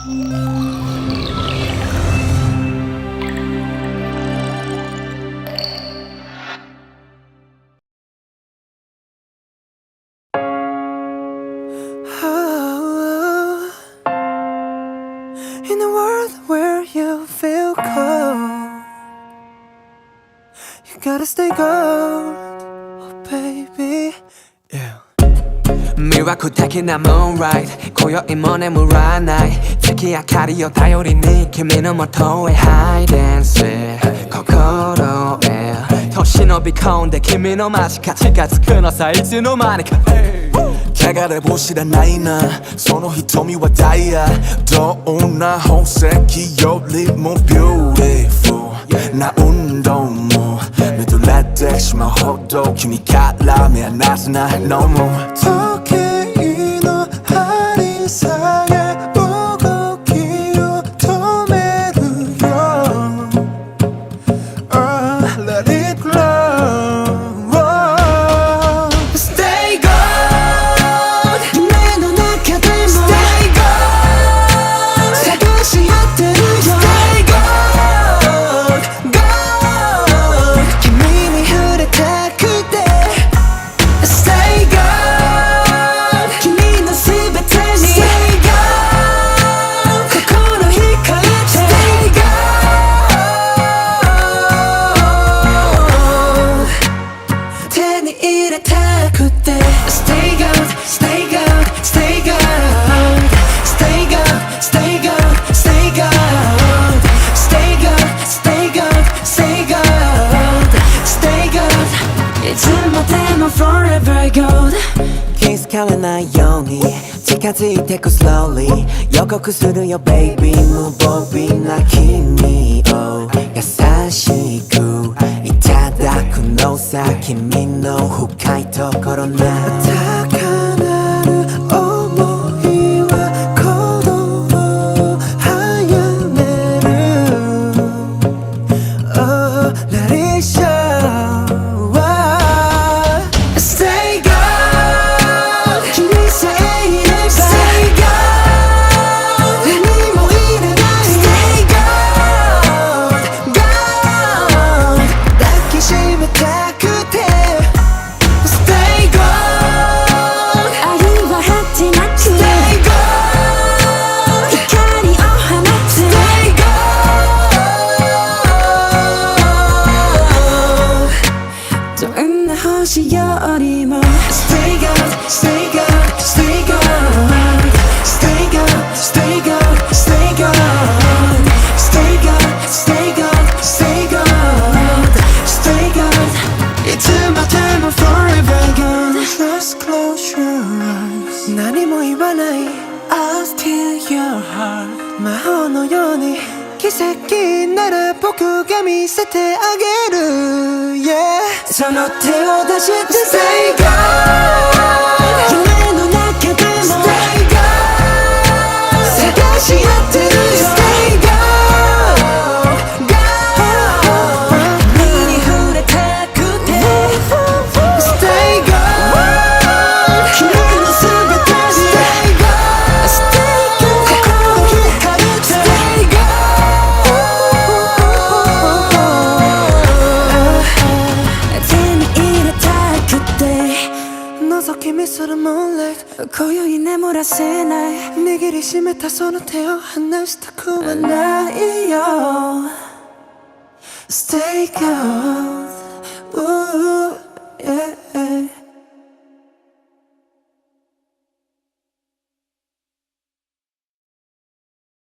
In a world where you feel cold, you gotta stay gold, oh baby, yeah. 魅惑的なムーンライト今宵も眠らない月明かりを頼りに君の元へハイデンス心へと忍び込んで君の間近近づくのさいつの間にか汚れも知らないなその瞳はダイヤどんな宝石よりもビューティフルな運動も見とれてしまうほど君から目離せないのも時計の針さえ動きを止めるよ、Let it glow Stay gold 夢の中でも Stay gold 探し合ってるよ Stay gold gold 君に触れたくて Stay gold 君のすべてに Stay gold 心惹かれて Stay gold 手に入れたくて Stay gold, stay gold, stay gold Stay gold, stay gold, stay gold Stay gold, stay gold, stay gold Stay gold いつまでも forever gold 気づかれないように近づいてく slowly 予告するよ baby 無防備な君を優しくいただくのさ君の深いところな高鳴る想いは鼓動を早める Oh, let it show Stay gold 君さえいれば Stay gold 何もいらない Stay gold gold 抱きしめたくて Stay gold 愛は果てなく Stay gold 光を放つ Stay gold どんな星よりも Stay gold, stay gold, stay gold Stay gold, stay gold, stay gold Stay gold, stay gold, stay gold Stay gold いつまでも forever gold Just close your eyes 何も言わない I'll steal your heart 魔法のように奇跡なら僕が見せてあげる Yeah その手を出して Stay gold 夢の中でも Stay gold 探し合ってるよ Stay gold gold 君に触れたくて Stay gold 君のすべてに Stay gold Stay gold 心惹かれて Stay gold 手に入れたくて覗き見する moonlight 今宵眠らせない握りしめたその手を離したくはないよ Stay gold